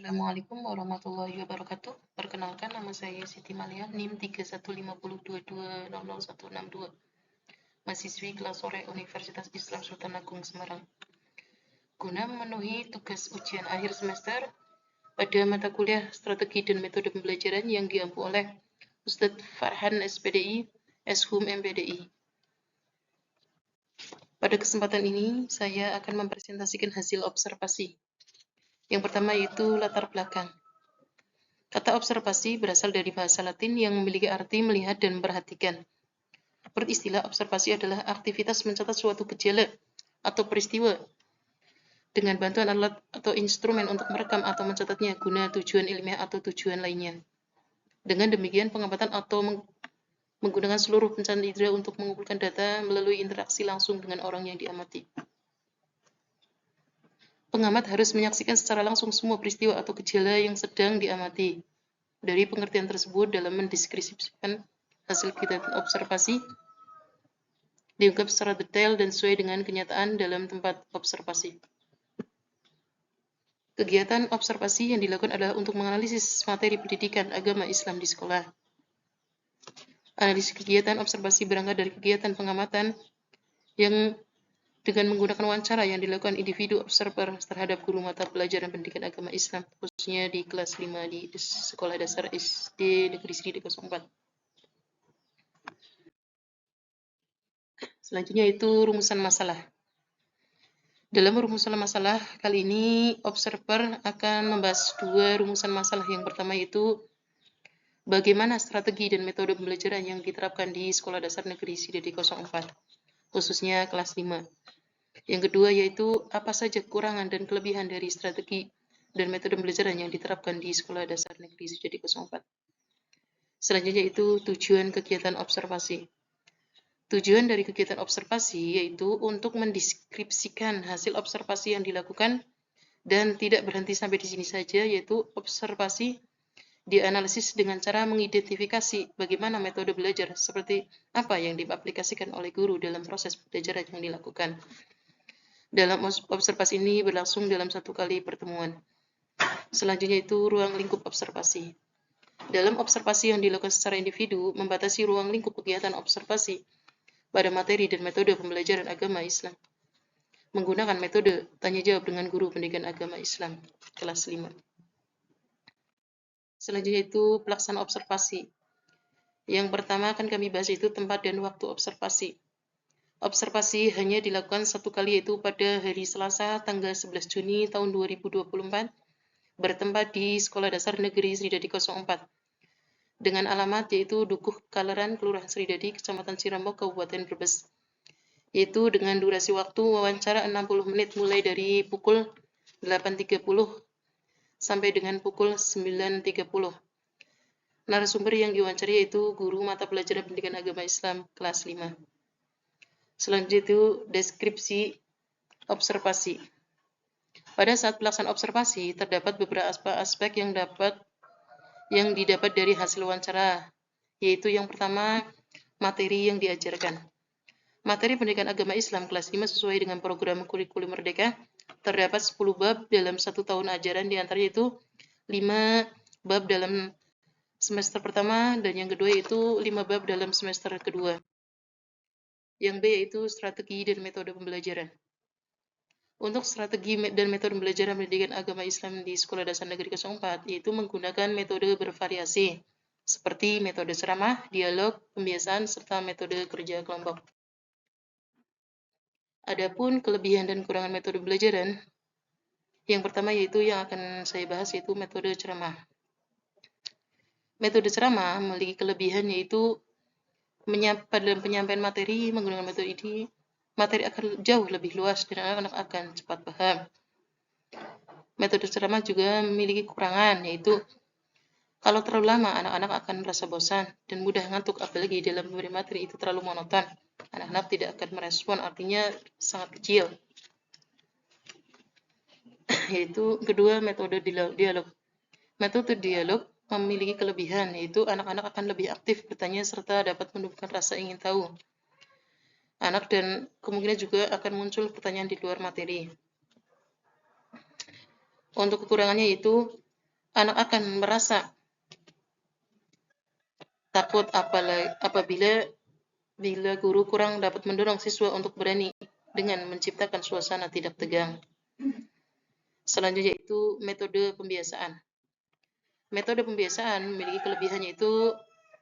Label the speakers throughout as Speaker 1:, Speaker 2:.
Speaker 1: Assalamualaikum warahmatullahi wabarakatuh. Perkenalkan, nama saya Siti Malia, NIM 315022000162, mahasiswi kelas sore Universitas Islam Sultan Agung Semarang. Guna memenuhi tugas ujian akhir semester pada mata kuliah Strategi dan Metode Pembelajaran yang diampu oleh Ustadz Farhan SPDI, Eshum MPDI. Pada kesempatan ini, saya akan mempresentasikan hasil observasi. Yang pertama yaitu latar belakang. Kata observasi berasal dari bahasa Latin yang memiliki arti melihat dan memperhatikan. Menurut istilah, observasi adalah aktivitas mencatat suatu gejala atau peristiwa dengan bantuan alat atau instrumen untuk merekam atau mencatatnya guna tujuan ilmiah atau tujuan lainnya. Dengan demikian, pengamatan atau menggunakan seluruh pencarian indera untuk mengumpulkan data melalui interaksi langsung dengan orang yang diamati. Pengamat harus menyaksikan secara langsung semua peristiwa atau gejala yang sedang diamati. Dari pengertian tersebut, dalam mendeskripsikan hasil kegiatan observasi, diungkap secara detail dan sesuai dengan kenyataan dalam tempat observasi. Kegiatan observasi yang dilakukan adalah untuk menganalisis materi pendidikan agama Islam di sekolah. Analisis kegiatan observasi berangkat dari kegiatan pengamatan yang dengan menggunakan wawancara yang dilakukan individu observer terhadap guru mata pelajaran pendidikan agama Islam, khususnya di kelas 5 di Sekolah Dasar SD Negeri Sri 04. Selanjutnya itu rumusan masalah. Dalam rumusan masalah kali ini, observer akan membahas dua rumusan masalah. Yang pertama yaitu bagaimana strategi dan metode pembelajaran yang diterapkan di Sekolah Dasar Negeri Sidadi 04, khususnya kelas 5. Yang kedua yaitu apa saja kekurangan dan kelebihan dari strategi dan metode pembelajaran yang diterapkan di Sekolah Dasar Negeri Sidadi 04. Selanjutnya itu tujuan kegiatan observasi. Tujuan dari kegiatan observasi yaitu untuk mendeskripsikan hasil observasi yang dilakukan dan tidak berhenti sampai di sini saja, yaitu observasi dianalisis dengan cara mengidentifikasi bagaimana metode belajar seperti apa yang diaplikasikan oleh guru dalam proses pembelajaran yang dilakukan. Dalam observasi ini berlangsung dalam satu kali pertemuan. Selanjutnya itu ruang lingkup observasi. Dalam observasi yang dilakukan secara individu, membatasi ruang lingkup kegiatan observasi pada materi dan metode pembelajaran agama Islam. Menggunakan metode tanya jawab dengan guru pendidikan agama Islam kelas 5. Selanjutnya itu pelaksanaan observasi. Yang pertama akan kami bahas itu tempat dan waktu observasi. Observasi hanya dilakukan satu kali, yaitu pada hari Selasa tanggal 11 Juni tahun 2024 bertempat di Sekolah Dasar Negeri Sridadi 04 dengan alamat yaitu Dukuh Kaleran, Kelurahan Sridadi, Kecamatan Cirambok, Kabupaten Brebes, yaitu dengan durasi waktu wawancara 60 menit mulai dari pukul 8.30 sampai dengan pukul 9.30. Narasumber yang diwawancari yaitu guru mata pelajaran pendidikan agama Islam kelas 5. Selanjutnya itu deskripsi observasi. Pada saat pelaksanaan observasi, terdapat beberapa aspek yang didapat dari hasil wawancara, yaitu yang pertama, materi yang diajarkan. Materi pendidikan agama Islam kelas 5 sesuai dengan program kurikulum Merdeka, terdapat 10 bab dalam 1 tahun ajaran, diantaranya itu 5 bab dalam semester pertama, dan yang kedua yaitu 5 bab dalam semester kedua. Yang B yaitu strategi dan metode pembelajaran. Untuk strategi dan metode pembelajaran pendidikan agama Islam di Sekolah Dasar Negeri 04 yaitu menggunakan metode bervariasi seperti metode ceramah, dialog, pembiasaan, serta metode kerja kelompok. Adapun kelebihan dan kekurangan metode pembelajaran, yang pertama yaitu yang akan saya bahas yaitu metode ceramah. Metode ceramah memiliki kelebihan yaitu dalam penyampaian materi menggunakan metode ini, materi akan jauh lebih luas dan anak-anak akan cepat paham. Metode ceramah juga memiliki kekurangan, yaitu kalau terlalu lama anak-anak akan merasa bosan dan mudah ngantuk, apalagi dalam memberi materi itu terlalu monoton. Anak-anak tidak akan merespon, artinya sangat kecil. Yaitu kedua, metode dialog. Metode dialog memiliki kelebihan, yaitu anak-anak akan lebih aktif bertanya serta dapat menumbuhkan rasa ingin tahu. Anak dan kemungkinan juga akan muncul pertanyaan di luar materi. Untuk kekurangannya yaitu anak akan merasa takut apabila guru kurang dapat mendorong siswa untuk berani dengan menciptakan suasana tidak tegang. Selanjutnya itu metode pembiasaan. Metode pembiasaan memiliki kelebihannya itu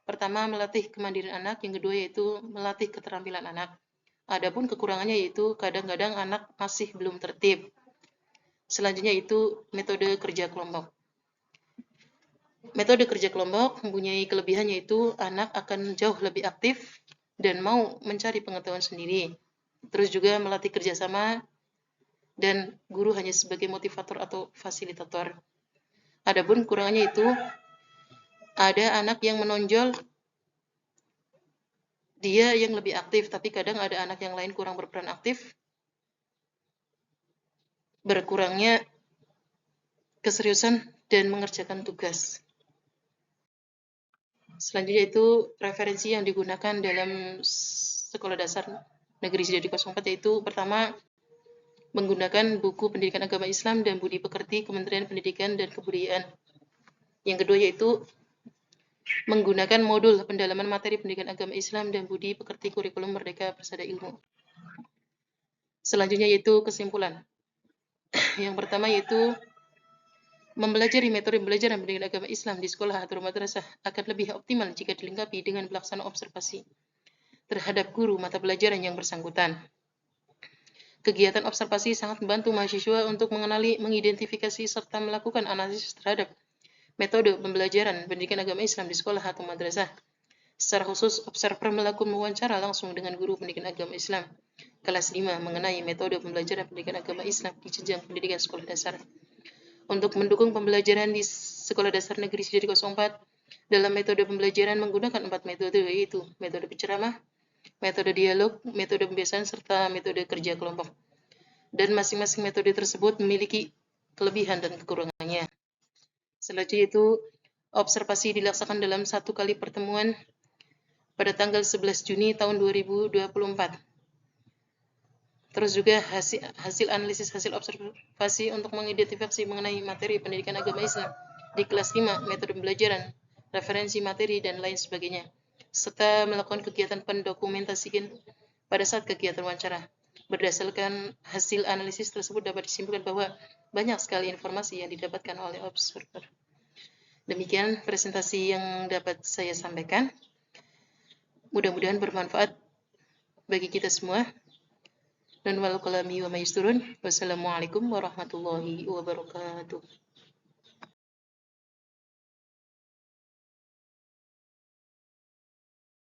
Speaker 1: pertama melatih kemandirian anak, yang kedua yaitu melatih keterampilan anak. Adapun kekurangannya yaitu kadang-kadang anak masih belum tertib. Selanjutnya itu metode kerja kelompok. Metode kerja kelompok mempunyai kelebihannya itu anak akan jauh lebih aktif dan mau mencari pengetahuan sendiri. Terus juga melatih kerjasama dan guru hanya sebagai motivator atau fasilitator. Adapun kurangnya itu ada anak yang menonjol dia yang lebih aktif, tapi kadang ada anak yang lain kurang berperan aktif. Berkurangnya keseriusan dan mengerjakan tugas. Selanjutnya itu referensi yang digunakan dalam sekolah dasar negeri Sidadi 04 yaitu pertama menggunakan buku pendidikan agama Islam dan budi pekerti Kementerian Pendidikan dan Kebudayaan. Yang kedua yaitu menggunakan modul pendalaman materi pendidikan agama Islam dan budi pekerti kurikulum Merdeka Persada Ilmu. Selanjutnya yaitu kesimpulan. Yang pertama yaitu mempelajari metode pembelajaran pendidikan agama Islam di sekolah atau madrasah akan lebih optimal jika dilengkapi dengan pelaksanaan observasi terhadap guru mata pelajaran yang bersangkutan. Kegiatan observasi sangat membantu mahasiswa untuk mengenali, mengidentifikasi, serta melakukan analisis terhadap metode pembelajaran pendidikan agama Islam di sekolah atau madrasah. Secara khusus, observer melakukan wawancara langsung dengan guru pendidikan agama Islam kelas 5 mengenai metode pembelajaran pendidikan agama Islam di jenjang pendidikan sekolah dasar. Untuk mendukung pembelajaran di Sekolah Dasar Negeri Sidadi 04 dalam metode pembelajaran menggunakan 4 metode yaitu metode penceramah, metode dialog, metode pembiasaan, serta metode kerja kelompok. Dan masing-masing metode tersebut memiliki kelebihan dan kekurangannya. Selanjutnya itu observasi dilaksanakan dalam 1 kali pertemuan pada tanggal 11 Juni tahun 2024. Terus juga hasil analisis hasil observasi untuk mengidentifikasi mengenai materi pendidikan agama Islam di kelas 5, metode pembelajaran, referensi materi, dan lain sebagainya. Serta melakukan kegiatan pendokumentasikan pada saat kegiatan wawancara. Berdasarkan hasil analisis tersebut dapat disimpulkan bahwa banyak sekali informasi yang didapatkan oleh observer. Demikian presentasi yang dapat saya sampaikan. Mudah-mudahan bermanfaat bagi kita semua. Dan wal qalami wa ma yasturun. Wassalamualaikum warahmatullahi wabarakatuh.